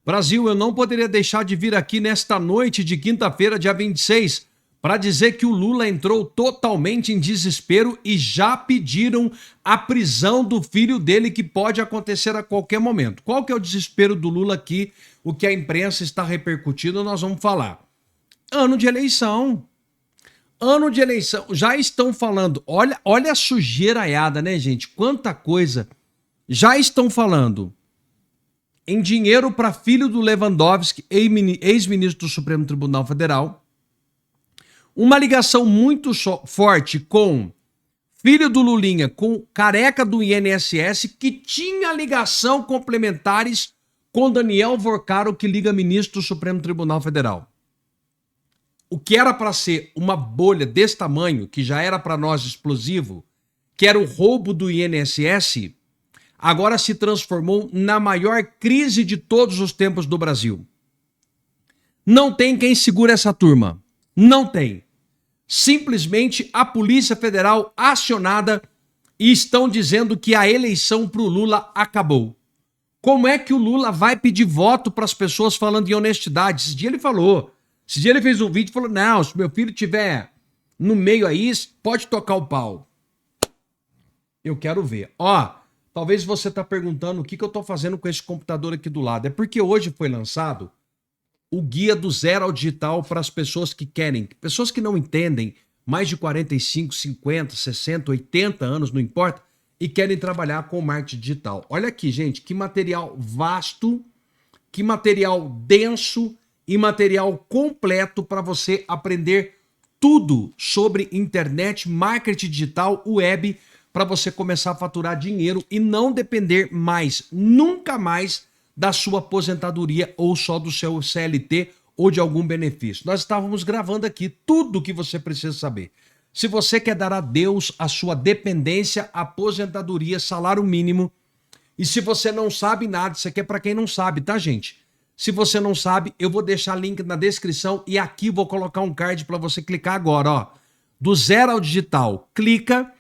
Brasil, eu não poderia deixar de vir aqui nesta noite de quinta-feira, dia 26, para dizer que o Lula entrou totalmente em desespero e já pediram a prisão do filho dele, que pode acontecer a qualquer momento. Qual que é o desespero do Lula aqui? O que a imprensa está repercutindo, nós vamos falar. Ano de eleição. Ano de eleição. Já estão falando. Olha a sujeiraiada, né, gente? Quanta coisa. Já estão falando em dinheiro para filho do Lewandowski, ex-ministro do Supremo Tribunal Federal. Uma ligação muito forte com filho do Lulinha, com careca do INSS, que tinha ligação complementares com Daniel Vorcaro, que liga ministro do Supremo Tribunal Federal. O que era para ser uma bolha desse tamanho, que já era para nós explosivo, que era o roubo do INSS, agora se transformou na maior crise de todos os tempos do Brasil. Não tem quem segure essa turma. Não tem. Simplesmente a Polícia Federal acionada e estão dizendo que a eleição para o Lula acabou. Como é que o Lula vai pedir voto para as pessoas falando em honestidade? Esse dia ele falou. Esse dia ele fez um vídeo e falou, não, se meu filho estiver no meio aí, pode tocar o pau. Eu quero ver. Ó, talvez você está perguntando o que eu estou fazendo com esse computador aqui do lado. É porque hoje foi lançado o guia do zero ao digital para as pessoas que querem, pessoas que não entendem, mais de 45, 50, 60, 80 anos, não importa, e querem trabalhar com marketing digital. Olha aqui, gente, que material vasto, que material denso e material completo para você aprender tudo sobre internet, marketing digital, web, para você começar a faturar dinheiro e não depender mais, nunca mais, da sua aposentadoria ou só do seu CLT ou de algum benefício. Nós estávamos gravando aqui tudo o que você precisa saber. Se você quer dar a Deus a sua dependência, aposentadoria, salário mínimo, e se você não sabe nada, isso aqui é para quem não sabe, tá, gente? Se você não sabe, eu vou deixar link na descrição e aqui vou colocar um card para você clicar agora, ó. Do zero ao digital, clica,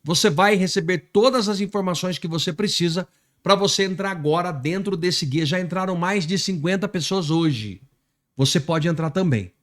você vai receber todas as informações que você precisa para você entrar agora dentro desse guia. Já entraram mais de 50 pessoas hoje. Você pode entrar também.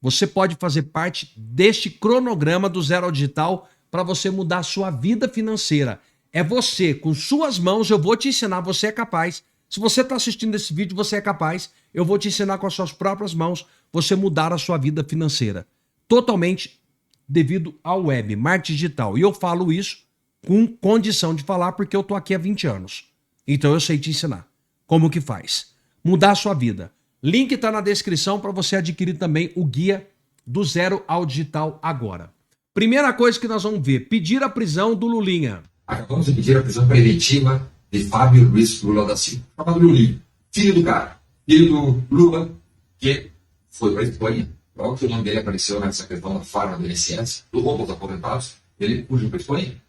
Você pode fazer parte deste cronograma do zero ao digital para você mudar a sua vida financeira. É você, com suas mãos, eu vou te ensinar, você é capaz. Se você está assistindo esse vídeo, você é capaz. Eu vou te ensinar com as suas próprias mãos você mudar a sua vida financeira. Totalmente devido ao web, marketing digital. E eu falo isso com condição de falar porque eu tô aqui há 20 anos. Então eu sei te ensinar como que faz. Mudar a sua vida. Link está na descrição para você adquirir também o guia do zero ao digital agora. Primeira coisa que nós vamos ver, pedir a prisão do Lulinha. Acabamos de pedir a prisão preventiva de Fábio Luiz Lula da Silva. Chamado Lulinha, filho do cara, filho do Lula, que foi para a Espanha. Logo que o nome dele apareceu nessa questão da farma do INSS, do roubo dos aposentados, ele fugiu para a Espanha.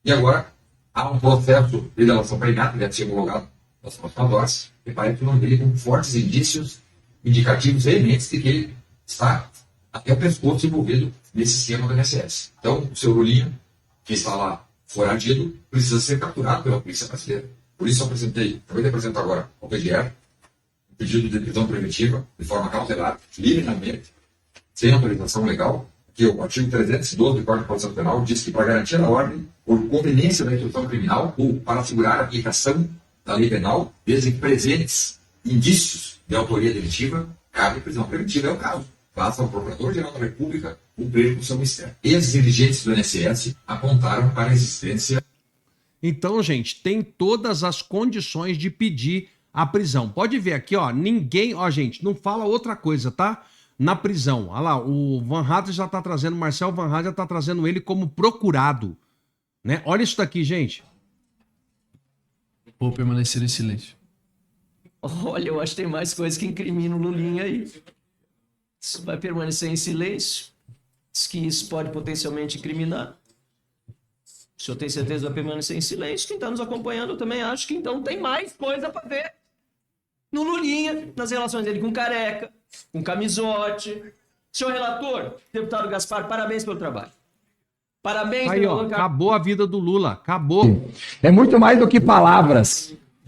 E agora há um processo de delação premiada, que deve ser homologado nas próximas horas, e parece que o nome dele com fortes indícios indicativos veementes de que ele está até o pescoço envolvido nesse esquema do INSS. Então, o seu Lulinha, que está lá foragido, precisa ser capturado pela polícia brasileira. Por isso, acabei de apresentar agora ao PGR um pedido de prisão preventiva, de forma cautelar, livremente, sem autorização legal, que o artigo 312 do Código de Processo Penal diz que para garantir a ordem, por conveniência da instrução criminal ou para assegurar a aplicação da lei penal, desde que presentes indícios de autoria delitiva, cabe prisão preventiva. É o caso. Basta o Procurador-Geral da República cumprir com seu mistério. Ex-dirigentes do INSS apontaram para a existência. Então, gente, tem todas as condições de pedir a prisão. Pode ver aqui, ó, ninguém, ó, gente, não fala outra coisa, tá? Na prisão. Olha lá, o Van Hatten já tá trazendo, o Marcel Van Hatten já tá trazendo ele como procurado, né? Olha isso daqui, gente. Vou permanecer em silêncio. Olha, eu acho que tem mais coisa que incrimina o Lulinha aí. Isso vai permanecer em silêncio. Diz que isso pode potencialmente incriminar. O senhor tem certeza que vai permanecer em silêncio? Quem está nos acompanhando, eu também acho que então tem mais coisa para ver. No Lulinha, nas relações dele com Careca, com Camisote. Senhor relator, deputado Gaspar, parabéns pelo trabalho. Parabéns aí, pelo ó, acabou a vida do Lula, acabou. É muito mais do que palavras.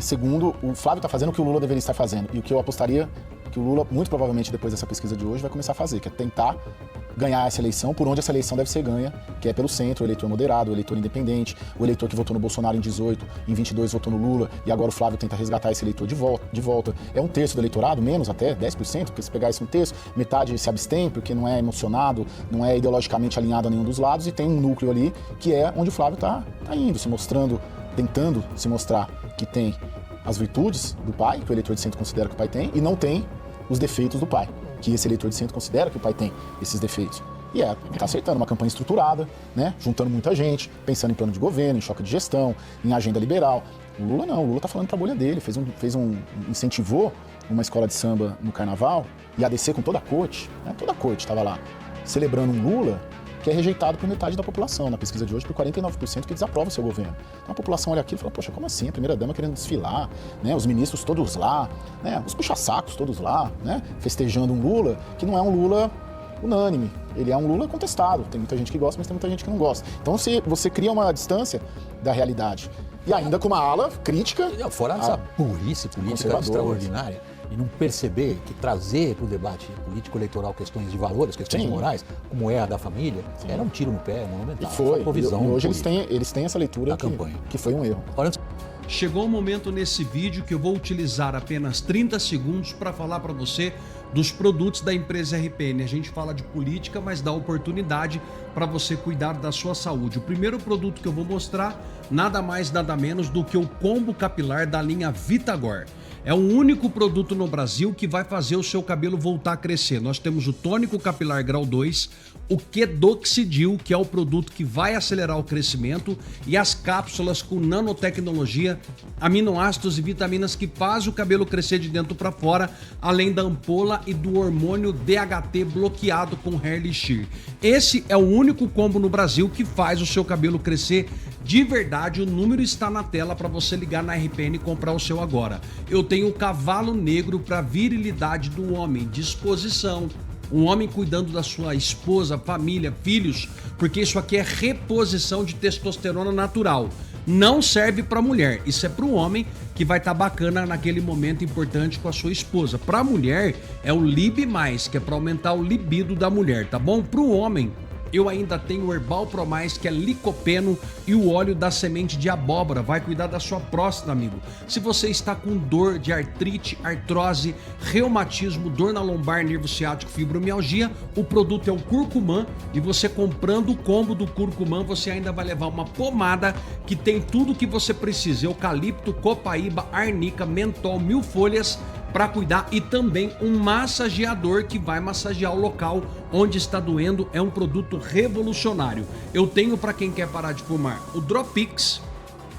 Segundo, o Flávio está fazendo o que o Lula deveria estar fazendo. E o que eu apostaria que o Lula, muito provavelmente depois dessa pesquisa de hoje, vai começar a fazer, que é tentar ganhar essa eleição por onde essa eleição deve ser ganha, que é pelo centro, o eleitor moderado, o eleitor independente, o eleitor que votou no Bolsonaro em 18, em 22 votou no Lula, e agora o Flávio tenta resgatar esse eleitor de volta. É um terço do eleitorado, menos até, 10%, porque se pegar esse um terço, metade se abstém, porque não é emocionado, não é ideologicamente alinhado a nenhum dos lados, e tem um núcleo ali que é onde o Flávio tá indo, se mostrando, tentando se mostrar que tem as virtudes do pai, que o eleitor de centro considera que o pai tem, e não tem os defeitos do pai, que esse eleitor de centro considera que o pai tem esses defeitos. E tá acertando uma campanha estruturada, né? Juntando muita gente, pensando em plano de governo, em choque de gestão, em agenda liberal. O Lula não, o Lula tá falando pra bolha dele, incentivou uma escola de samba no carnaval, e a DC com toda a corte, né? Toda a corte tava lá, celebrando um Lula que é rejeitado por metade da população, na pesquisa de hoje, por 49% que desaprova o seu governo. Então a população olha aquilo e fala, poxa, como assim? A primeira-dama querendo desfilar, né? Os ministros todos lá, né? Os puxa-sacos todos lá, né? Festejando um Lula que não é um Lula unânime. Ele é um Lula contestado. Tem muita gente que gosta, mas tem muita gente que não gosta. Então você cria uma distância da realidade. E ainda com uma ala crítica... Fora essa burrice política extraordinária, e não perceber que trazer para o debate político-eleitoral questões de valores, questões morais, como é a da família, era um tiro no pé monumental. E foi. E hoje eles têm essa leitura que foi um erro. Chegou um momento nesse vídeo que eu vou utilizar apenas 30 segundos para falar para você dos produtos da empresa RPN. A gente fala de política, mas dá oportunidade para você cuidar da sua saúde. O primeiro produto que eu vou mostrar, nada mais, nada menos do que o combo capilar da linha Vitagor. É o único produto no Brasil que vai fazer o seu cabelo voltar a crescer. Nós temos o tônico capilar grau 2, o Quedoxidil, que é o produto que vai acelerar o crescimento, e as cápsulas com nanotecnologia, aminoácidos e vitaminas que fazem o cabelo crescer de dentro para fora, além da ampola e do hormônio DHT bloqueado com Hair Elixir. Esse é o único combo no Brasil que faz o seu cabelo crescer de verdade. O número está na tela para você ligar na RPN e comprar o seu agora. Eu tenho o cavalo negro para virilidade do homem, disposição. Um homem cuidando da sua esposa, família, filhos, porque isso aqui é reposição de testosterona natural. Não serve para mulher, isso é para o homem que vai estar bacana naquele momento importante com a sua esposa. Para a mulher é o Lib+, que é para aumentar o libido da mulher, tá bom? Para o homem, eu ainda tenho o Herbal Pro Mais, que é licopeno, e o óleo da semente de abóbora. Vai cuidar da sua próstata, amigo. Se você está com dor de artrite, artrose, reumatismo, dor na lombar, nervo ciático, fibromialgia, o produto é o Curcumã, e você comprando o combo do Curcumã, você ainda vai levar uma pomada que tem tudo que você precisa: eucalipto, copaíba, arnica, mentol, 1000 folhas, para cuidar, e também um massageador que vai massagear o local onde está doendo. É um produto revolucionário. Eu tenho para quem quer parar de fumar o Dropix.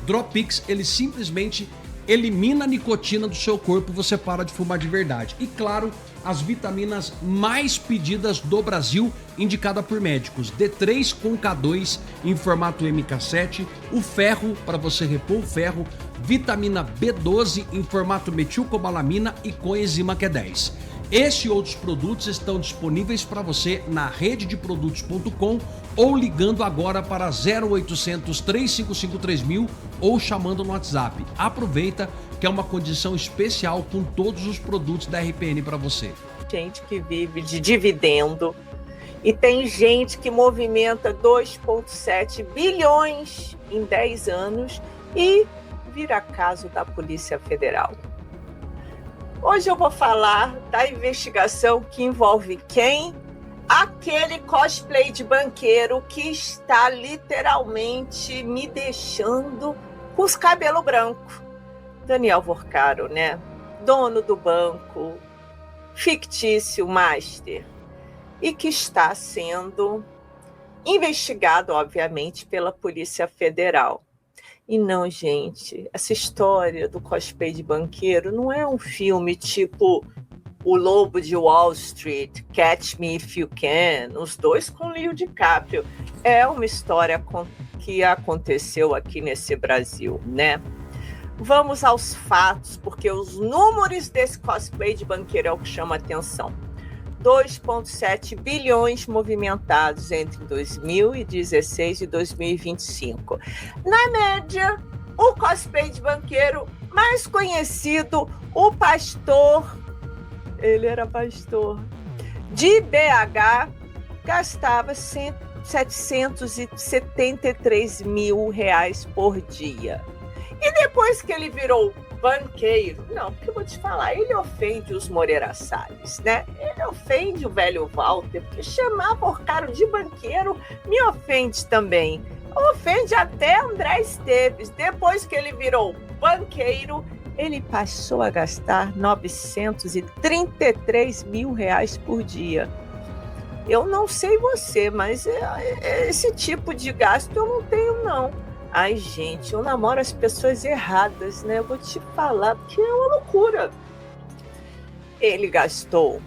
Dropix, ele simplesmente elimina a nicotina do seu corpo, você para de fumar de verdade. E claro, as vitaminas mais pedidas do Brasil, indicada por médicos: D3 com K2 em formato MK7, o ferro para você repor o ferro, vitamina B12 em formato metilcobalamina e coenzima Q10. Este e outros produtos estão disponíveis para você na rededeprodutos.com ou ligando agora para 0800 355 3000 ou chamando no WhatsApp. Aproveita que é uma condição especial com todos os produtos da RPN para você. Gente que vive de dividendo e tem gente que movimenta 2,7 bilhões em 10 anos e vira caso da Polícia Federal. Hoje eu vou falar da investigação que envolve quem? Aquele cosplay de banqueiro que está literalmente me deixando com os cabelos brancos. Daniel Vorcaro, né? Dono do banco fictício Master, e que está sendo investigado, obviamente, pela Polícia Federal. E não, gente, essa história do cosplay de banqueiro não é um filme tipo O Lobo de Wall Street, Catch Me If You Can, os dois com Leo DiCaprio. É uma história que aconteceu aqui nesse Brasil, né? Vamos aos fatos, porque os números desse cosplay de banqueiro é o que chama a atenção. 2,7 bilhões movimentados entre 2016 e 2025. Na média, o cosplay de banqueiro mais conhecido, o pastor, ele era pastor, de BH, gastava R$773 mil por dia. E depois que ele virou banqueiro, não, porque eu vou te falar, ele ofende os Moreira Salles, né? Ele ofende o velho Walter, porque chamar Porcaro de banqueiro me ofende também. Ofende até André Esteves. Depois que ele virou banqueiro, ele passou a gastar R$933 mil por dia. Eu não sei você, mas esse tipo de gasto eu não tenho, não. Ai, gente, eu namoro as pessoas erradas, né? Eu vou te falar, porque é uma loucura. Ele gastou,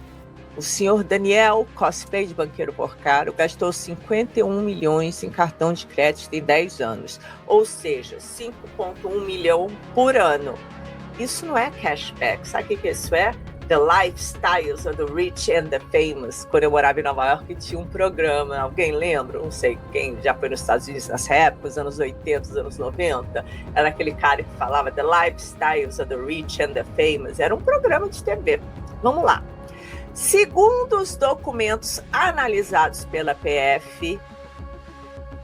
o senhor Daniel, cosplay de banqueiro Porcaro, gastou 51 milhões em cartão de crédito em 10 anos. Ou seja, 5,1 milhão por ano. Isso não é cashback. Sabe o que isso é? The Lifestyles of the Rich and the Famous. Quando eu morava em Nova York, tinha um programa. Alguém lembra? Não sei quem já foi nos Estados Unidos nessa época, os anos 80, os anos 90. Era aquele cara que falava The Lifestyles of the Rich and the Famous. Era um programa de TV. Vamos lá. Segundo os documentos analisados pela PF,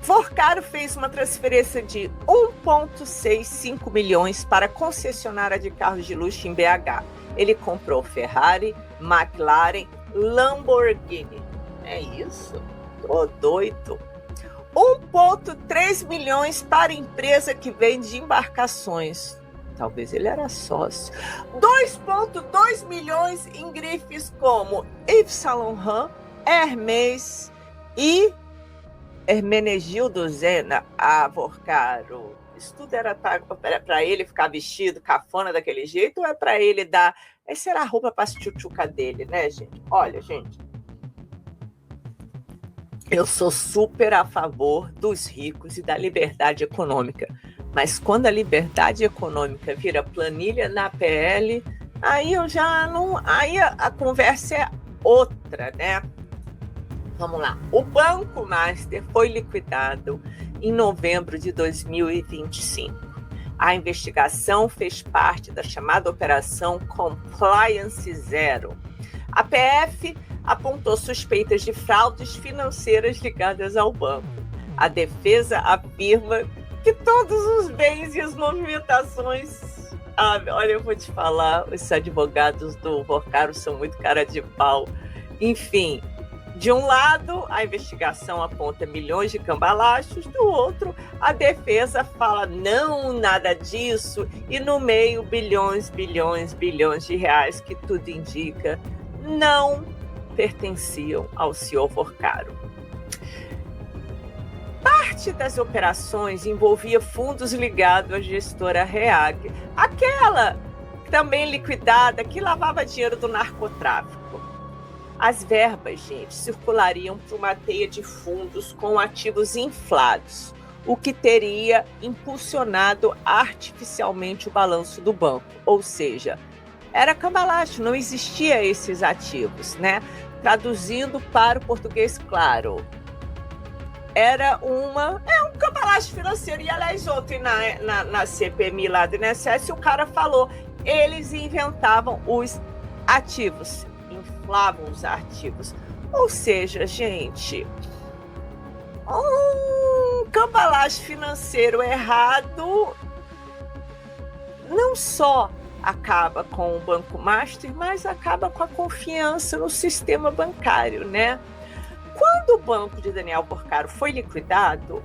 Porcaro fez uma transferência de 1,65 milhões para a concessionária de carros de luxo em BH. Ele comprou Ferrari, McLaren, Lamborghini. É isso? Tô doido. 1,3 milhões para a empresa que vende embarcações. Talvez ele era sócio. 2,2 milhões em grifes como Yves Saint Laurent, Hermès e Hermenegildo Zena. Porcaro. Isso tudo era para ele ficar vestido cafona daquele jeito ou é para ele dar... Essa era a roupa para a tchutchuca dele, né, gente? Olha, gente, eu sou super a favor dos ricos e da liberdade econômica. Mas quando a liberdade econômica vira planilha na PL, aí eu já não... Aí a conversa é outra, né? Vamos lá. O Banco Master foi liquidado em novembro de 2025. A investigação fez parte da chamada Operação Compliance Zero. A PF apontou suspeitas de fraudes financeiras ligadas ao banco. A defesa afirma que todos os bens e as movimentações... olha, eu vou te falar, os advogados do Porcaro são muito cara de pau. Enfim... De um lado, a investigação aponta milhões de cambalachos, do outro, a defesa fala não, nada disso, e no meio, bilhões de reais que tudo indica não pertenciam ao senhor Porcaro. Parte das operações envolvia fundos ligados à gestora REAG, aquela também liquidada que lavava dinheiro do narcotráfico. As verbas, gente, circulariam por uma teia de fundos com ativos inflados, o que teria impulsionado artificialmente o balanço do banco. Ou seja, era cambalacho, não existia esses ativos, né? Traduzindo para o português claro, era um cambalacho financeiro. E, aliás, ontem na CPMI lá do INSS, o cara falou, eles inventavam os ativos, inflavam os ativos. Ou seja, gente, um cambalacho financeiro errado não só acaba com o Banco Master, mas acaba com a confiança no sistema bancário, né? Quando o banco de Daniel Porcaro foi liquidado,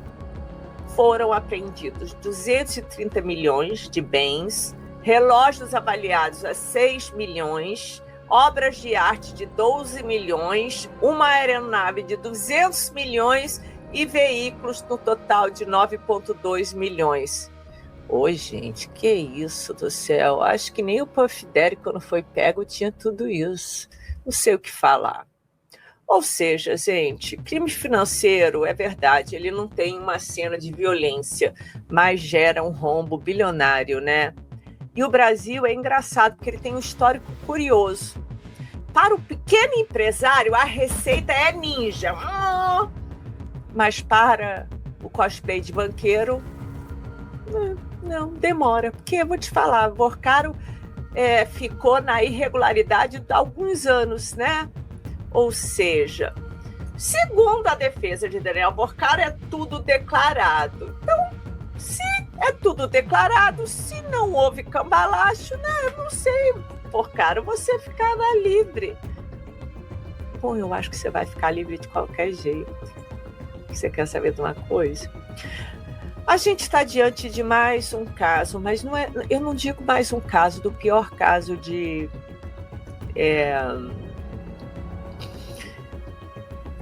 foram apreendidos 230 milhões de bens, relógios avaliados a 6 milhões, obras de arte de 12 milhões, uma aeronave de 200 milhões e veículos no total de 9,2 milhões. Oi, gente, que isso do céu. Acho que nem o Puff Daddy, quando foi pego, tinha tudo isso. Não sei o que falar. Ou seja, gente, crime financeiro, é verdade, ele não tem uma cena de violência, mas gera um rombo bilionário, né? E o Brasil é engraçado, porque ele tem um histórico curioso. Para o pequeno empresário, a receita é ninja. Mas para o cosplay de banqueiro, Não, demora. Porque eu vou te falar, Porcaro ficou na irregularidade há alguns anos, né? Ou seja, segundo a defesa de Daniel Porcaro, é tudo declarado. Então, se é tudo declarado, se não houve cambalacho, né? Eu não sei, Porcaro, você ficará livre. Bom, eu acho que você vai ficar livre de qualquer jeito. Você quer saber de uma coisa? A gente está diante de mais um caso, mas não é, eu não digo mais um caso, do pior caso de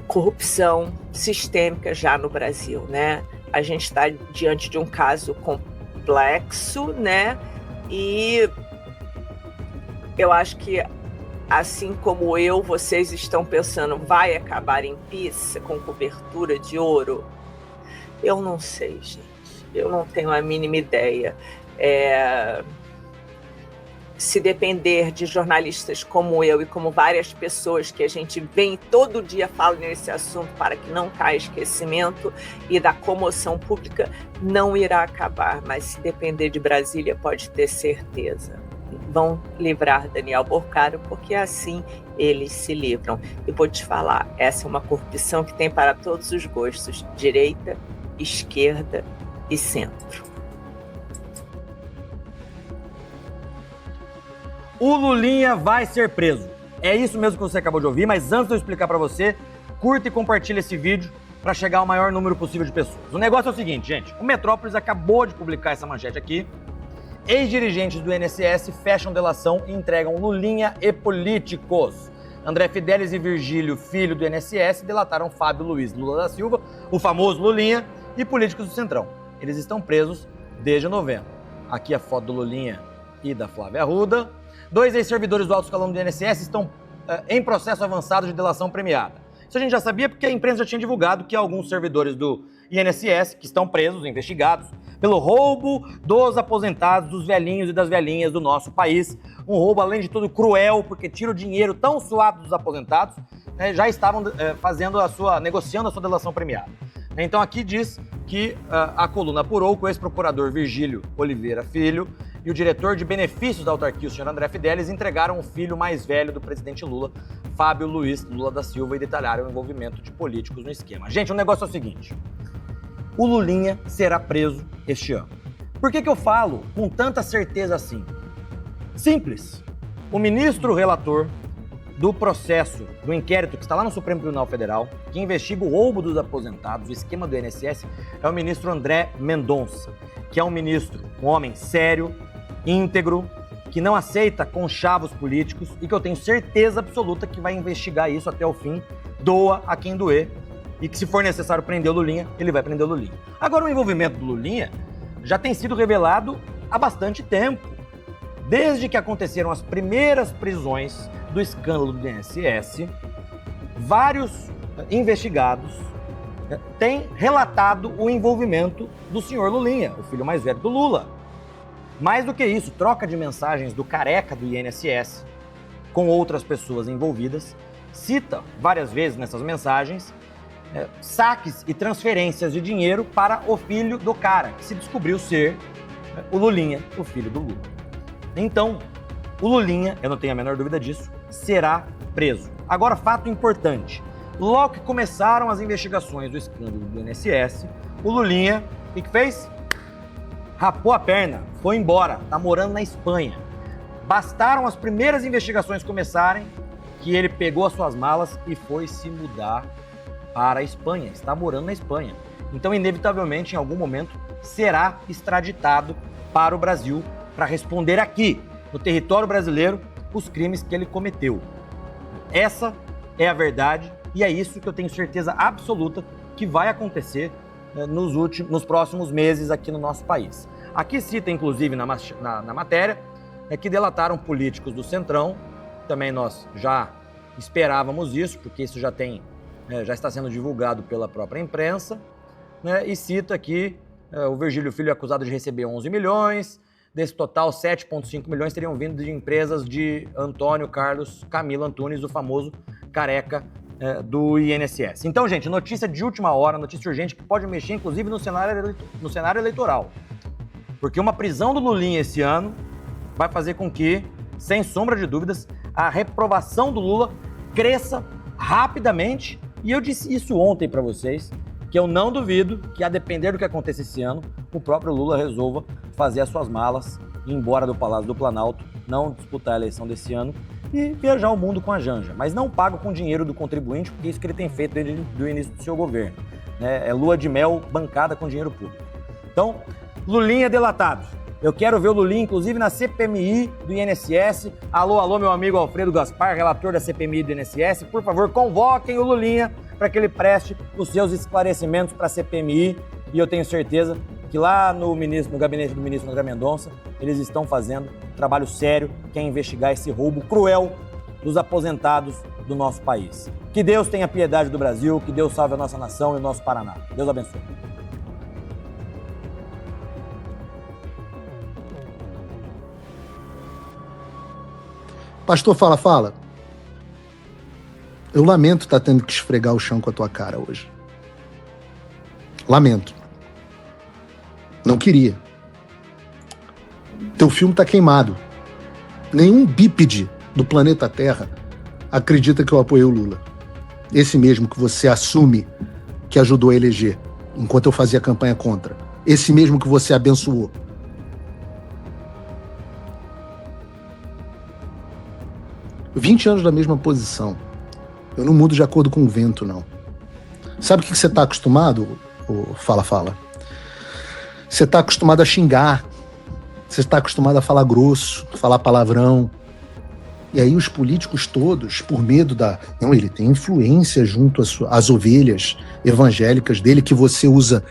corrupção sistêmica já no Brasil, né? A gente está diante de um caso complexo, né? E eu acho que, assim como vocês estão pensando, vai acabar em pizza com cobertura de ouro? Eu não sei, gente. Eu não tenho a mínima ideia. Se depender de jornalistas como eu e como várias pessoas que a gente vem todo dia falando nesse assunto para que não caia esquecimento e da comoção pública, não irá acabar. Mas se depender de Brasília, pode ter certeza. Vão livrar Daniel Porcaro, porque assim eles se livram. E vou te falar, essa é uma corrupção que tem para todos os gostos, direita, esquerda e centro. O Lulinha vai ser preso. É isso mesmo que você acabou de ouvir, mas antes de eu explicar pra você, curta e compartilha esse vídeo para chegar ao maior número possível de pessoas. O negócio é o seguinte, gente, o Metrópolis acabou de publicar essa manchete aqui. Ex-dirigentes do INSS fecham delação e entregam Lulinha e políticos. André Fidelis e Virgílio, filho do INSS, delataram Fábio Luiz Lula da Silva, o famoso Lulinha, e políticos do Centrão. Eles estão presos desde novembro. Aqui a foto do Lulinha e da Flávia Arruda. 2 ex-servidores do alto escalão do INSS estão em processo avançado de delação premiada. Isso a gente já sabia porque a imprensa já tinha divulgado que alguns servidores do INSS, que estão presos, investigados, pelo roubo dos aposentados, dos velhinhos e das velhinhas do nosso país. Um roubo, além de tudo, cruel, porque tira o dinheiro tão suado dos aposentados, né, já estavam negociando a sua delação premiada. Então aqui diz que a coluna apurou que o ex-procurador Virgílio Oliveira Filho e o diretor de benefícios da autarquia, o senhor André Fidelis, entregaram o filho mais velho do presidente Lula, Fábio Luiz Lula da Silva, e detalharam o envolvimento de políticos no esquema. Gente, o negócio é o seguinte: o Lulinha será preso este ano. Por que eu falo com tanta certeza assim? Simples. O ministro relator do processo, do inquérito que está lá no Supremo Tribunal Federal, que investiga o roubo dos aposentados, o esquema do INSS, é o ministro André Mendonça, que é um ministro, um homem sério, íntegro, que não aceita conchavos políticos e que eu tenho certeza absoluta que vai investigar isso até o fim, doa a quem doer, e que se for necessário prender o Lulinha, ele vai prender o Lulinha. Agora, o envolvimento do Lulinha já tem sido revelado há bastante tempo. Desde que aconteceram as primeiras prisões do escândalo do INSS, vários investigados têm relatado o envolvimento do senhor Lulinha, o filho mais velho do Lula. Mais do que isso, troca de mensagens do careca do INSS com outras pessoas envolvidas, cita várias vezes nessas mensagens saques e transferências de dinheiro para o filho do cara, que se descobriu ser o Lulinha, o filho do Lula. Então, o Lulinha, eu não tenho a menor dúvida disso, será preso. Agora, fato importante. Logo que começaram as investigações do escândalo do INSS, o Lulinha, o que fez? Rapou a perna, foi embora, tá morando na Espanha. Bastaram as primeiras investigações começarem que ele pegou as suas malas e foi se mudar para a Espanha, está morando na Espanha. Então, inevitavelmente, em algum momento, será extraditado para o Brasil para responder aqui, no território brasileiro, os crimes que ele cometeu. Essa é a verdade e é isso que eu tenho certeza absoluta que vai acontecer nos próximos meses aqui no nosso país. Aqui cita, inclusive, na matéria, que delataram políticos do Centrão. Também nós já esperávamos isso, porque isso já está sendo divulgado pela própria imprensa, né? E cita aqui o Virgílio Filho é acusado de receber 11 milhões, desse total 7,5 milhões teriam vindo de empresas de Antônio Carlos Camilo Antunes, o famoso careca do INSS. Então, gente, notícia de última hora, notícia urgente que pode mexer, inclusive, no cenário eleitoral. Porque uma prisão do Lulinha esse ano vai fazer com que, sem sombra de dúvidas, a reprovação do Lula cresça rapidamente. E eu disse isso ontem para vocês, que eu não duvido que, a depender do que aconteça esse ano, o próprio Lula resolva fazer as suas malas, ir embora do Palácio do Planalto, não disputar a eleição desse ano e viajar o mundo com a Janja. Mas não pago com dinheiro do contribuinte, porque é isso que ele tem feito desde o início do seu governo. É lua de mel bancada com dinheiro público. Então, Lulinha delatado. Eu quero ver o Lulinha, inclusive, na CPMI do INSS. Alô, meu amigo Alfredo Gaspar, relator da CPMI do INSS. Por favor, convoquem o Lulinha para que ele preste os seus esclarecimentos para a CPMI. E eu tenho certeza que lá no gabinete do ministro André Mendonça, eles estão fazendo um trabalho sério, que é investigar esse roubo cruel dos aposentados do nosso país. Que Deus tenha piedade do Brasil, que Deus salve a nossa nação e o nosso Paraná. Deus abençoe. Pastor, fala. Eu lamento estar tendo que esfregar o chão com a tua cara hoje. Lamento. Não queria. Teu filme tá queimado. Nenhum bípede do planeta Terra acredita que eu apoiei o Lula. Esse mesmo que você assume que ajudou a eleger, enquanto eu fazia campanha contra. Esse mesmo que você abençoou. Eu 20 anos da mesma posição. Eu não mudo de acordo com o vento, não. Sabe o que você está acostumado? Fala. Você está acostumado a xingar. Você está acostumado a falar grosso, falar palavrão. E aí os políticos todos, por medo da... Não, ele tem influência junto às ovelhas evangélicas dele, que você usa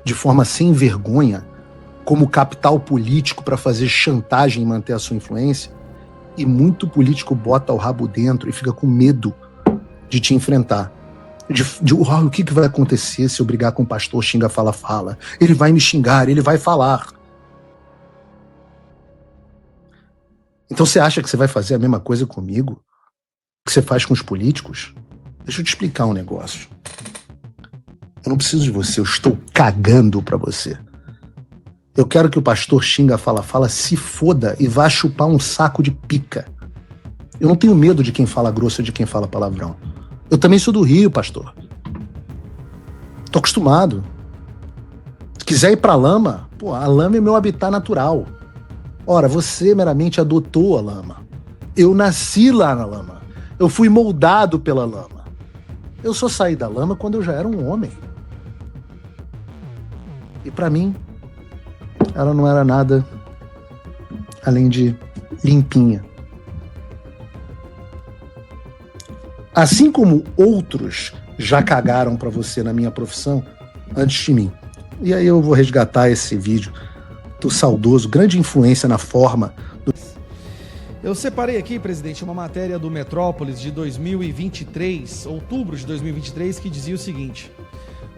de forma sem vergonha, como capital político para fazer chantagem e manter a sua influência. E muito político bota o rabo dentro e fica com medo de te enfrentar. O que vai acontecer se eu brigar com o pastor xinga, fala? Ele vai me xingar, ele vai falar. Então você acha que você vai fazer a mesma coisa comigo que você faz com os políticos? Deixa eu te explicar um negócio. Eu não preciso de você, eu estou cagando pra você. Eu quero que o pastor xinga, fala, se foda e vá chupar um saco de pica. Eu não tenho medo de quem fala grosso ou de quem fala palavrão. Eu também sou do Rio, pastor. Tô acostumado. Se quiser ir pra lama, a lama é meu habitat natural. Ora, você meramente adotou a lama. Eu nasci lá na lama. Eu fui moldado pela lama. Eu só saí da lama quando eu já era um homem. E pra mim, ela não era nada além de limpinha. Assim como outros já cagaram pra você na minha profissão antes de mim. E aí eu vou resgatar esse vídeo do saudoso, grande influência na forma do... Eu separei aqui, presidente, uma matéria do Metrópolis de 2023, outubro de 2023, que dizia o seguinte: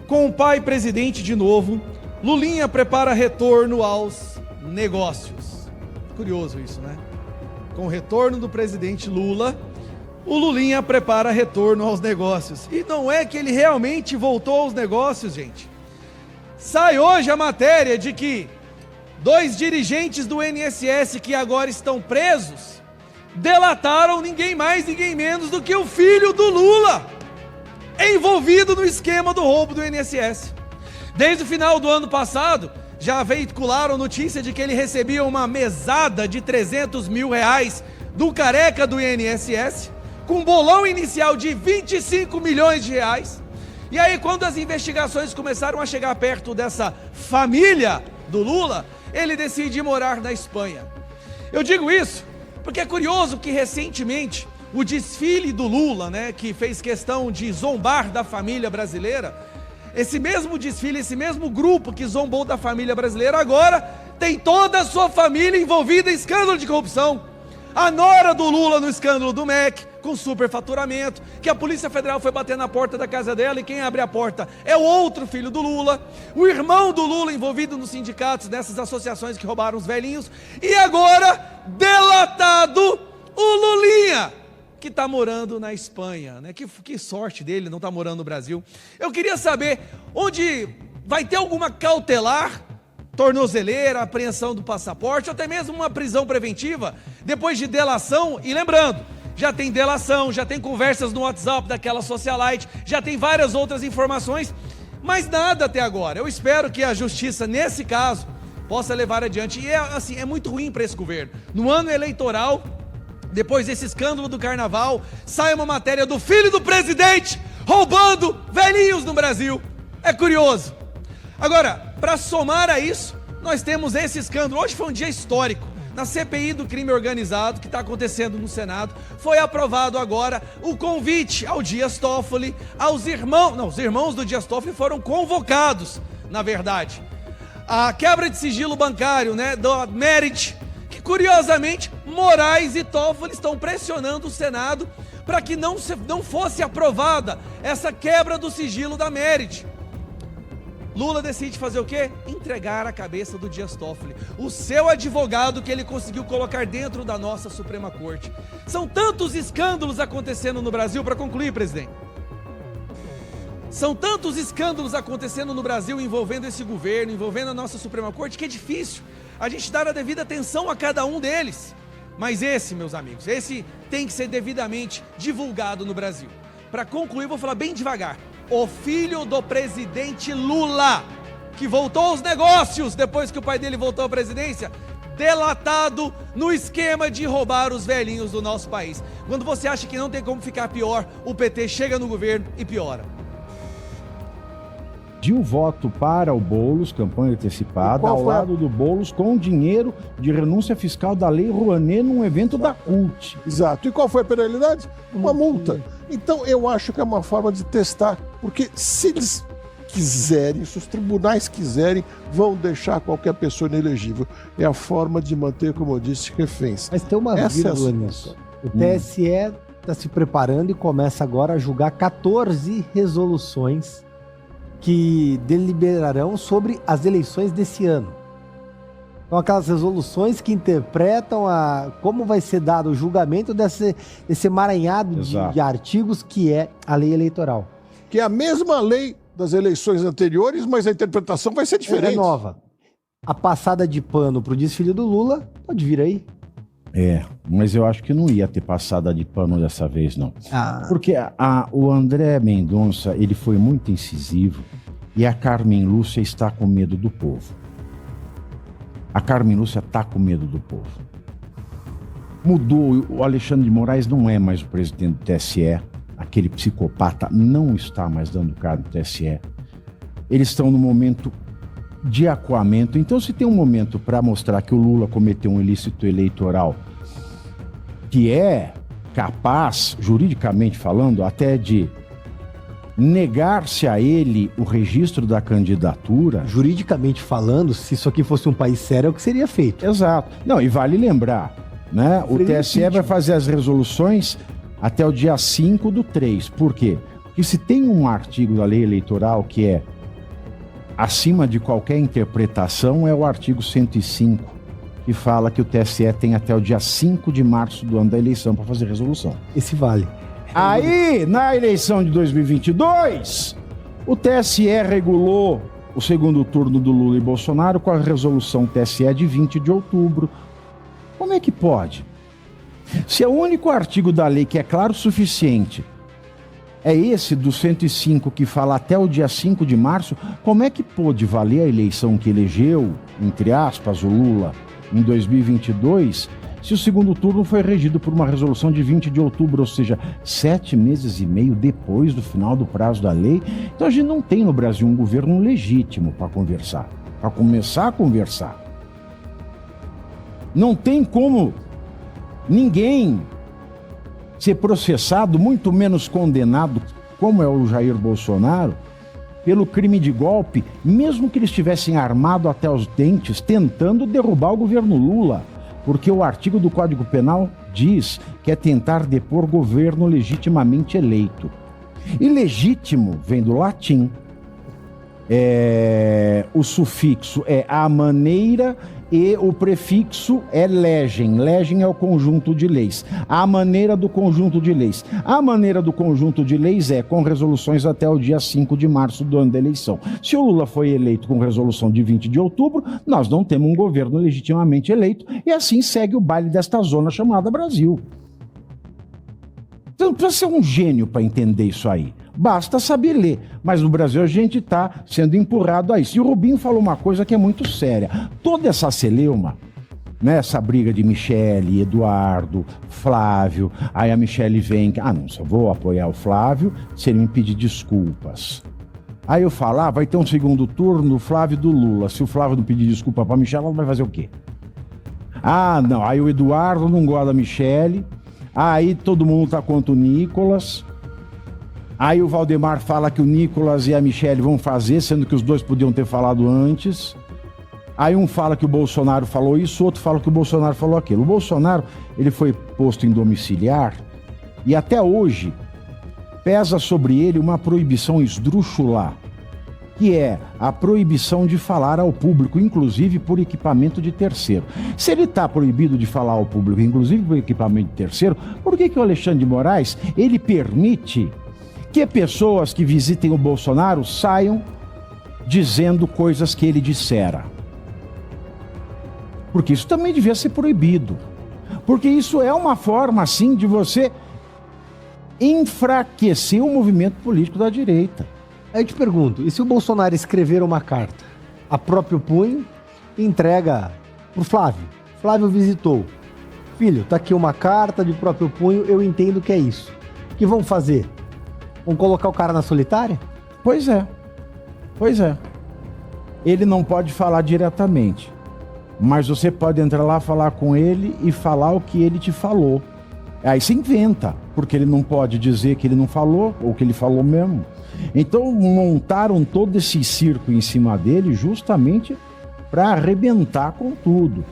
com o pai presidente de novo, Lulinha prepara retorno aos negócios. Curioso isso, né? Com o retorno do presidente Lula, o Lulinha prepara retorno aos negócios. E não é que ele realmente voltou aos negócios, gente. Sai hoje a matéria de que 2 dirigentes do INSS que agora estão presos delataram ninguém mais, ninguém menos do que o filho do Lula, envolvido no esquema do roubo do INSS. Desde o final do ano passado, já veicularam notícia de que ele recebia uma mesada de 300 mil reais do careca do INSS, com um bolão inicial de 25 milhões de reais. E aí, quando as investigações começaram a chegar perto dessa família do Lula, ele decide morar na Espanha. Eu digo isso porque é curioso que recentemente o desfile do Lula, né, que fez questão de zombar da família brasileira, esse mesmo desfile, esse mesmo grupo que zombou da família brasileira, agora tem toda a sua família envolvida em escândalo de corrupção. A nora do Lula no escândalo do MEC, com superfaturamento, que a Polícia Federal foi bater na porta da casa dela e quem abre a porta é o outro filho do Lula, o irmão do Lula envolvido nos sindicatos, nessas associações que roubaram os velhinhos, e agora, delatado, o Lulinha, que está morando na Espanha, né? Que sorte dele, não está morando no Brasil. Eu queria saber onde vai ter alguma cautelar tornozeleira, apreensão do passaporte, ou até mesmo uma prisão preventiva, depois de delação. E lembrando, já tem delação, já tem conversas no WhatsApp daquela socialite, já tem várias outras informações, mas nada até agora. Eu espero que a justiça, nesse caso, possa levar adiante. E é muito ruim para esse governo. No ano eleitoral, depois desse escândalo do carnaval, sai uma matéria do filho do presidente roubando velhinhos no Brasil. É curioso. Agora, para somar a isso, nós temos esse escândalo. Hoje foi um dia histórico. Na CPI do crime organizado, que está acontecendo no Senado, foi aprovado agora o convite ao Dias Toffoli, aos irmãos... Não, os irmãos do Dias Toffoli foram convocados, na verdade. A quebra de sigilo bancário, né, do Merit, que curiosamente Moraes e Toffoli estão pressionando o Senado para que não fosse aprovada essa quebra do sigilo da Merit. Lula decide fazer o quê? Entregar a cabeça do Dias Toffoli, o seu advogado que ele conseguiu colocar dentro da nossa Suprema Corte. São tantos escândalos acontecendo no Brasil, para concluir, presidente. São tantos escândalos acontecendo no Brasil envolvendo esse governo, envolvendo a nossa Suprema Corte, que é difícil a gente dar a devida atenção a cada um deles. Mas esse, meus amigos, esse tem que ser devidamente divulgado no Brasil. Para concluir, vou falar bem devagar. O filho do presidente Lula, que voltou aos negócios depois que o pai dele voltou à presidência, delatado no esquema de roubar os velhinhos do nosso país. Quando você acha que não tem como ficar pior, o PT chega no governo e piora. De um voto para o Boulos, campanha antecipada, ao lado do Boulos, com dinheiro de renúncia fiscal da Lei Rouanet num evento da CUT. Exato. E qual foi a penalidade? Uma multa. Então, eu acho que é uma forma de testar, porque se eles quiserem, se os tribunais quiserem, vão deixar qualquer pessoa inelegível. É a forma de manter, como eu disse, reféns. Mas tem uma vírgula nisso. O TSE está se preparando e começa agora a julgar 14 resoluções que deliberarão sobre as eleições desse ano. São aquelas resoluções que interpretam como vai ser dado o julgamento desse emaranhado de artigos que é a lei eleitoral. Que é a mesma lei das eleições anteriores, mas a interpretação vai ser diferente. É nova. A passada de pano para o desfile do Lula pode vir aí. Mas eu acho que não ia ter passada de pano dessa vez, não. Porque o André Mendonça, ele foi muito incisivo e a Carmen Lúcia está com medo do povo. A Carmen Lúcia está com medo do povo. Mudou, o Alexandre de Moraes não é mais o presidente do TSE, aquele psicopata não está mais dando cargo no TSE. Eles estão no momento de acuamento. Então, se tem um momento para mostrar que o Lula cometeu um ilícito eleitoral que é capaz, juridicamente falando, até de negar-se a ele o registro da candidatura... Juridicamente falando, se isso aqui fosse um país sério, é o que seria feito. Exato. Não, e vale lembrar, né? O TSE vai fazer as resoluções até o dia 5/3. Por quê? Porque se tem um artigo da lei eleitoral que é acima de qualquer interpretação, é o artigo 105, que fala que o TSE tem até o dia 5 de março do ano da eleição para fazer resolução. Esse vale. Aí, na eleição de 2022, o TSE regulou o segundo turno do Lula e Bolsonaro com a resolução TSE de 20 de outubro. Como é que pode? Se é o único artigo da lei que é claro o suficiente é esse do 105 que fala até o dia 5 de março, como é que pôde valer a eleição que elegeu, entre aspas, o Lula em 2022, se o segundo turno foi regido por uma resolução de 20 de outubro, ou seja, 7 meses e meio depois do final do prazo da lei? Então a gente não tem no Brasil um governo legítimo para conversar, para começar a conversar. Não tem como ninguém ser processado, muito menos condenado, como é o Jair Bolsonaro, pelo crime de golpe, mesmo que eles estivessem armados até os dentes, tentando derrubar o governo Lula, porque o artigo do Código Penal diz que é tentar depor governo legitimamente eleito. E legítimo vem do latim. O sufixo é a maneira e o prefixo é legem. Legem é o conjunto de leis. A maneira do conjunto de leis. A maneira do conjunto de leis é com resoluções até o dia 5 de março do ano da eleição. Se o Lula foi eleito com resolução de 20 de outubro, nós não temos um governo legitimamente eleito e assim segue o baile desta zona chamada Brasil. Você não precisa ser um gênio para entender isso aí. Basta saber ler. Mas no Brasil a gente está sendo empurrado a isso. E o Rubinho falou uma coisa que é muito séria. Toda essa celeuma, né, essa briga de Michele, Eduardo, Flávio, aí a Michele vem... não, só vou apoiar o Flávio se ele me pedir desculpas. Aí eu falo, vai ter um segundo turno do Flávio e do Lula. Se o Flávio não pedir desculpa para a Michele, ela vai fazer o quê? Não, aí o Eduardo não gosta da Michele, aí todo mundo tá contra o Nicolas... Aí o Valdemar fala que o Nicolas e a Michele vão fazer, sendo que os dois podiam ter falado antes. Aí um fala que o Bolsonaro falou isso, o outro fala que o Bolsonaro falou aquilo. O Bolsonaro, ele foi posto em domiciliar e até hoje pesa sobre ele uma proibição esdrúxula, que é a proibição de falar ao público, inclusive por equipamento de terceiro. Se ele está proibido de falar ao público, inclusive por equipamento de terceiro, por que o Alexandre de Moraes, ele permite que pessoas que visitem o Bolsonaro saiam dizendo coisas que ele dissera? Porque isso também devia ser proibido. Porque isso é uma forma, assim, de você enfraquecer o movimento político da direita. Aí eu te pergunto, e se o Bolsonaro escrever uma carta a próprio punho e entrega pro Flávio? Flávio visitou. Filho, tá aqui uma carta de próprio punho, eu entendo que é isso. O que vão fazer? Vão colocar o cara na solitária? Pois é. Ele não pode falar diretamente, mas você pode entrar lá, falar com ele e falar o que ele te falou. Aí você inventa, porque ele não pode dizer que ele não falou, ou que ele falou mesmo. Então montaram todo esse circo em cima dele justamente para arrebentar com tudo.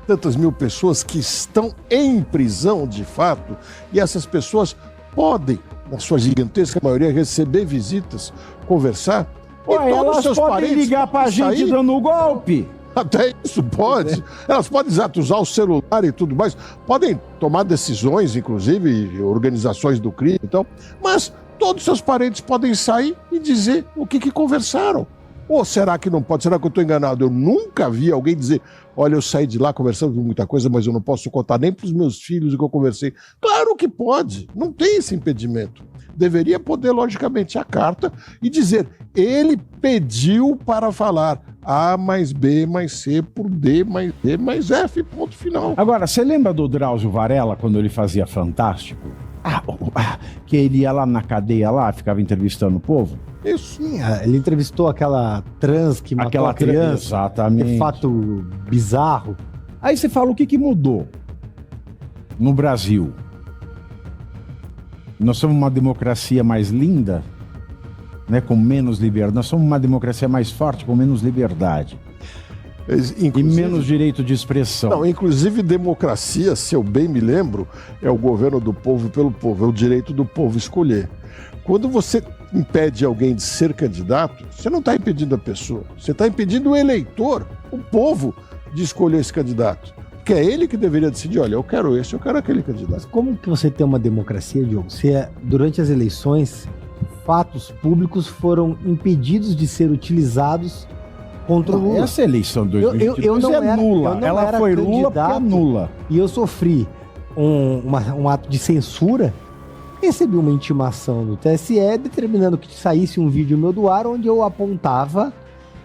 Tantas mil pessoas que estão em prisão de fato, e essas pessoas podem, na sua gigantesca maioria, receber visitas, conversar. Elas podem ligar pra gente dando o golpe. Até isso pode. Elas podem usar o celular e tudo mais. Podem tomar decisões, inclusive, organizações do crime e tal. Mas todos os seus parentes podem sair e dizer o que conversaram. Ou será que não pode? Será que eu estou enganado? Eu nunca vi alguém dizer, olha, eu saí de lá conversando com muita coisa, mas eu não posso contar nem para os meus filhos o que eu conversei. Claro que pode, não tem esse impedimento. Deveria poder, logicamente, a carta e dizer, ele pediu para falar A mais B mais C por D mais D mais F, ponto final. Agora, você lembra do Drauzio Varela, quando ele fazia Fantástico? Que ele ia lá na cadeia lá, ficava entrevistando o povo? Isso. Sim, ele entrevistou aquela trans que matou a criança. Exatamente. Que fato bizarro. Aí você fala, o que mudou no Brasil? Nós somos uma democracia mais linda, né, com menos liberdade. Nós somos uma democracia mais forte, com menos liberdade. E menos direito de expressão. Não, inclusive democracia, se eu bem me lembro, é o governo do povo pelo povo, é o direito do povo escolher. Quando você impede alguém de ser candidato, você não está impedindo a pessoa, você está impedindo o eleitor, o povo, de escolher esse candidato. Porque é ele que deveria decidir, olha, eu quero esse, eu quero aquele candidato. Mas como que você tem uma democracia, Diogo? Se durante as eleições, fatos públicos foram impedidos de ser utilizados contra o Lula. Essa eleição de 2022 é nula. Ela foi Lula porque é nula. E eu sofri um ato de censura. Recebi uma intimação do TSE determinando que saísse um vídeo meu do ar onde eu apontava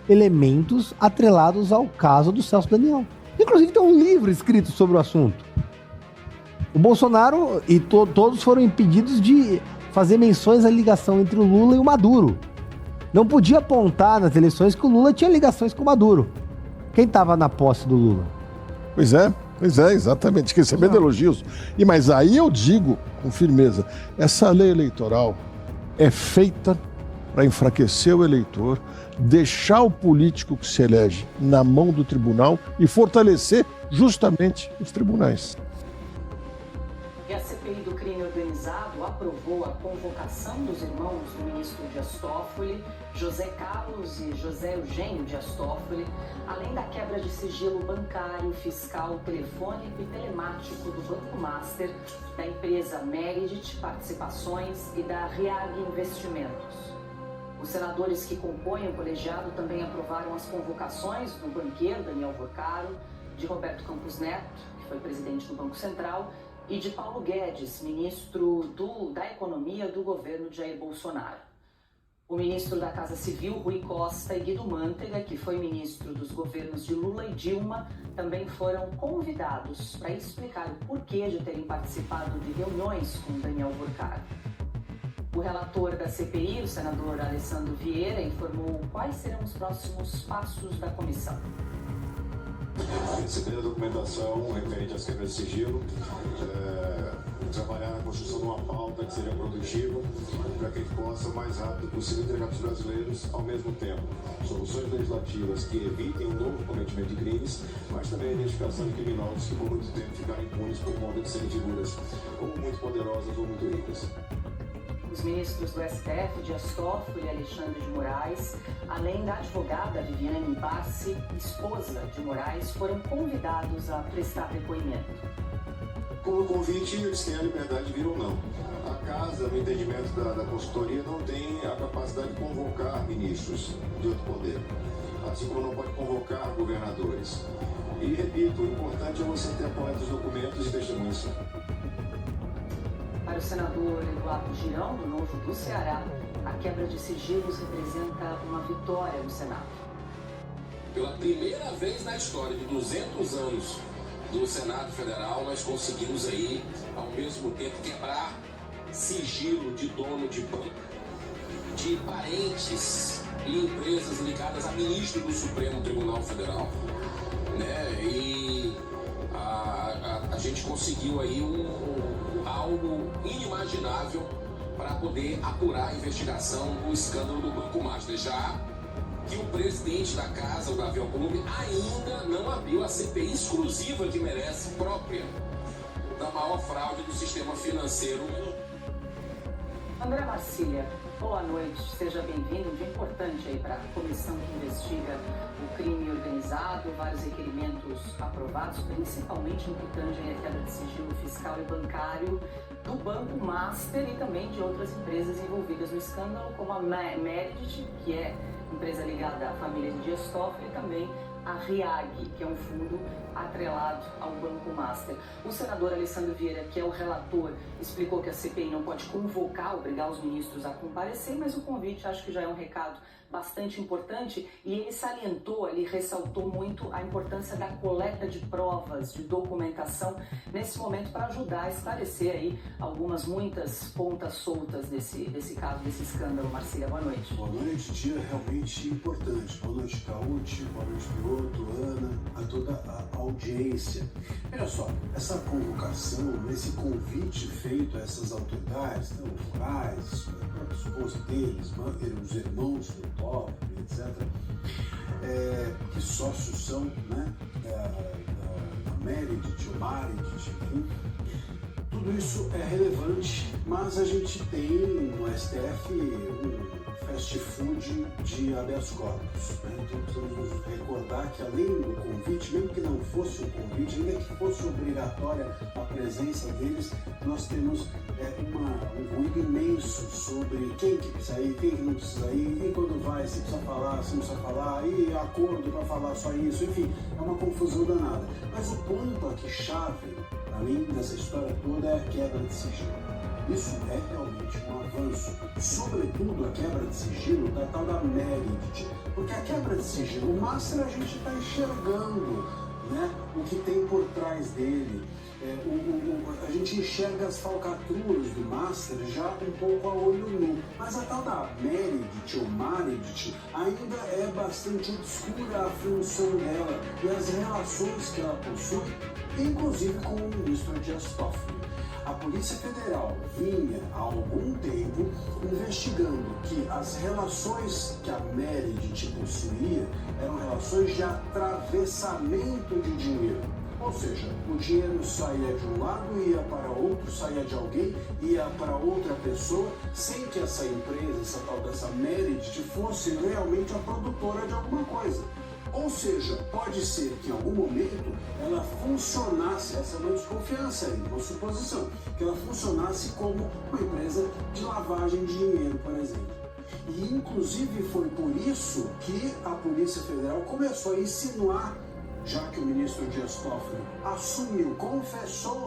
elementos atrelados ao caso do Celso Daniel. Inclusive tem um livro escrito sobre o assunto. O Bolsonaro e todos foram impedidos de fazer menções à ligação entre o Lula e o Maduro. Não podia apontar nas eleições que o Lula tinha ligações com o Maduro. Quem estava na posse do Lula? Pois é, exatamente. Recebendo elogios. Mas aí eu digo com firmeza, essa lei eleitoral é feita para enfraquecer o eleitor, deixar o político que se elege na mão do tribunal e fortalecer justamente os tribunais. E a CPI do crime Crime Organizado aprovou a convocação dos irmãos do ministro Dias Toffoli, José Carlos e José Eugênio Dias Toffoli, além da quebra de sigilo bancário, fiscal, telefônico e telemático do Banco Master, da empresa Meredith Participações e da RIAG Investimentos. Os senadores que compõem o colegiado também aprovaram as convocações do banqueiro Daniel Porcaro, de Roberto Campos Neto, que foi presidente do Banco Central, e de Paulo Guedes, ministro da Economia do governo de Jair Bolsonaro. O ministro da Casa Civil, Rui Costa, e Guido Mantega, que foi ministro dos governos de Lula e Dilma, também foram convidados para explicar o porquê de terem participado de reuniões com Daniel Porcaro. O relator da CPI, o senador Alessandro Vieira, informou quais serão os próximos passos da comissão. Receber a documentação referente às quebras de sigilo, trabalhar na construção de uma pauta que seja produtiva, para que a gente possa, o mais rápido possível, entregar para os brasileiros, ao mesmo tempo, soluções legislativas que evitem o novo cometimento de crimes, mas também a identificação de criminosos que por muito tempo ficaram impunes por conta de serem figuras ou muito poderosas ou muito ricas. Os ministros do STF, Dias Toffoli e Alexandre de Moraes, além da advogada Viviane Bassi, esposa de Moraes, foram convidados a prestar depoimento. Com o convite, eles têm a liberdade de vir ou não. A Casa, no entendimento da consultoria, não tem a capacidade de convocar ministros de outro poder, assim como não pode convocar governadores. E, repito, o importante é você ter a coleta dos documentos e testemunhas. Para o senador Eduardo Girão, do Novo do Ceará, a quebra de sigilos representa uma vitória no Senado. Pela primeira vez na história de 200 anos do Senado Federal, nós conseguimos aí, ao mesmo tempo, quebrar sigilo de dono de banco, de parentes e empresas ligadas a ministro do Supremo Tribunal Federal, né? E a gente conseguiu aí algo inimaginável para poder apurar a investigação do escândalo do Banco Master, já que o presidente da casa, o Davi Alcolumbre, ainda não abriu a CPI exclusiva que merece, própria, da maior fraude do sistema financeiro. André Marcília, boa noite, seja bem-vindo. Um dia importante aí para a comissão que investiga o crime organizado, vários requerimentos aprovados, principalmente no que tange a quebra de sigilo fiscal e bancário do Banco Master e também de outras empresas envolvidas no escândalo, como a Meredith, que é empresa ligada à família de Dias Toffoli, e também a RIAG, que é um fundo atrelado ao Banco Master. O senador Alessandro Vieira, que é o relator, explicou que a CPI não pode convocar, obrigar os ministros a comparecer, mas o convite acho que já é um recado bastante importante, e ele salientou, ele ressaltou muito a importância da coleta de provas, de documentação, nesse momento para ajudar a esclarecer aí muitas pontas soltas desse caso, desse escândalo. Marcília, boa noite. Boa noite, dia realmente importante. Boa noite, Caúti, boa noite, Piloto, Ana, a toda a audiência. Olha só, essa convocação, esse convite feito a essas autoridades, então, os Moraes, a esposa deles, os irmãos do Toffoli, etc., que sócios são, né, da Meredith, o Maredith, enfim. Tudo isso é relevante, mas a gente tem no STF um fast food de habeas corpus, né? Então precisamos recordar que além do convite, mesmo que não fosse um convite, ainda que fosse obrigatória a presença deles, nós temos um ruído imenso sobre quem que precisa ir, quem que não precisa ir, e quando vai, se precisa falar, se não precisa falar, e acordo para falar só isso, enfim, é uma confusão danada. Mas o ponto aqui chave, além dessa história toda, é a quebra de sigilo. Isso é realmente um avanço, sobretudo a quebra de sigilo da tal da Meredith, porque a quebra de sigilo, o Master a gente está enxergando, né, o que tem por trás dele, a gente enxerga as falcatruas do Master já um pouco a olho nu, mas a tal da Meredith ou Maredith ainda é bastante obscura a função dela e as relações que ela possui, inclusive com o ministro Dias Toffoli. A Polícia Federal vinha há algum tempo investigando que as relações que a Meredith possuía eram relações de atravessamento de dinheiro. Ou seja, o dinheiro saía de um lado, ia para outro, saía de alguém, ia para outra pessoa, sem que essa empresa, essa tal dessa Meredith, fosse realmente a produtora de alguma coisa. Ou seja, pode ser que em algum momento ela funcionasse, essa é uma desconfiança aí, uma suposição, que ela funcionasse como uma empresa de lavagem de dinheiro, por exemplo. E inclusive foi por isso que a Polícia Federal começou a insinuar, já que o ministro Dias Toffoli assumiu, confessou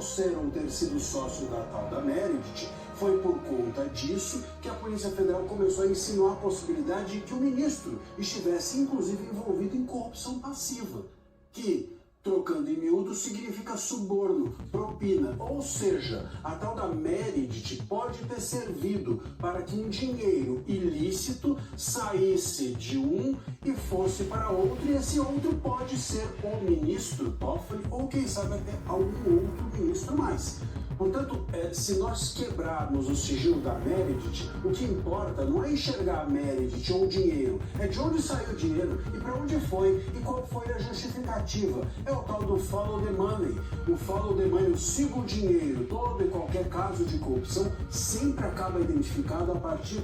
ter sido sócio da tal da Meredith, foi por conta disso que a Polícia Federal começou a insinuar a possibilidade de que o ministro estivesse inclusive envolvido em corrupção passiva, que, trocando em miúdo, significa suborno, propina. Ou seja, a tal da Meredith pode ter servido para que um dinheiro ilícito saísse de um e fosse para outro, e esse outro pode ser o ministro Toffoli ou quem sabe até algum outro ministro mais. Portanto, se nós quebrarmos o sigilo da Meredith, o que importa não é enxergar a Meredith ou o dinheiro, é de onde saiu o dinheiro e para onde foi e qual foi a justificativa. É o tal do follow the money. O follow the money, o siga o dinheiro. Todo e qualquer caso de corrupção sempre acaba identificado a partir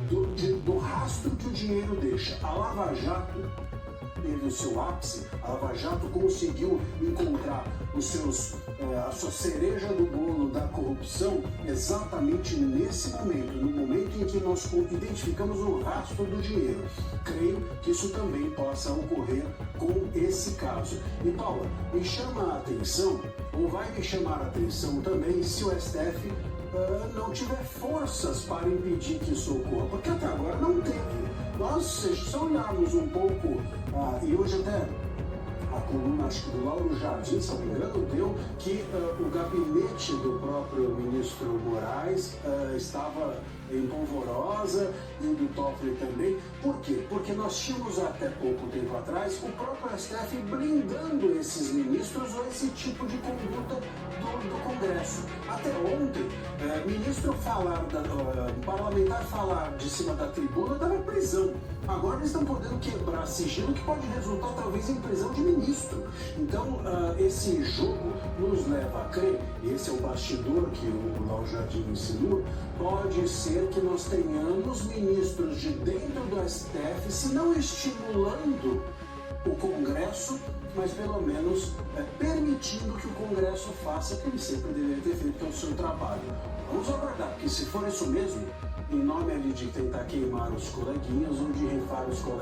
do rastro que o dinheiro deixa. A Lava Jato teve o seu ápice, a Lava Jato conseguiu encontrar a sua cereja do bolo da corrupção exatamente nesse momento, no momento em que nós identificamos o rastro do dinheiro. Creio que isso também possa ocorrer com esse caso. E Paula, me chama a atenção, ou vai me chamar a atenção também, se o STF não tiver forças para impedir que isso ocorra, porque até agora não teve. Nós, se olharmos um pouco, e hoje até a coluna, acho que do Lauro Jardim, se não me engano, deu que o gabinete do próprio ministro Moraes estava em polvorosa e o do Toffoli também. Por quê? Porque nós tínhamos até pouco tempo atrás o próprio STF blindando esses ministros ou esse tipo de conduta do Congresso. Até ontem, parlamentar falar de cima da tribuna dava prisão. Agora eles estão podendo quebrar sigilo que pode resultar talvez em prisão de ministro. Então, esse jogo nos leva a crer, e esse é o bastidor que o Lauro Jardim ensinou, pode ser que nós tenhamos ministros de dentro do STF, se não estimulando o Congresso, mas pelo menos permitindo que o Congresso faça o que ele sempre deveria ter feito, que é o seu trabalho. Vamos aguardar, porque se for isso mesmo, em nome ali de tentar queimar os coleguinhas ou de rifar os coleguinhas,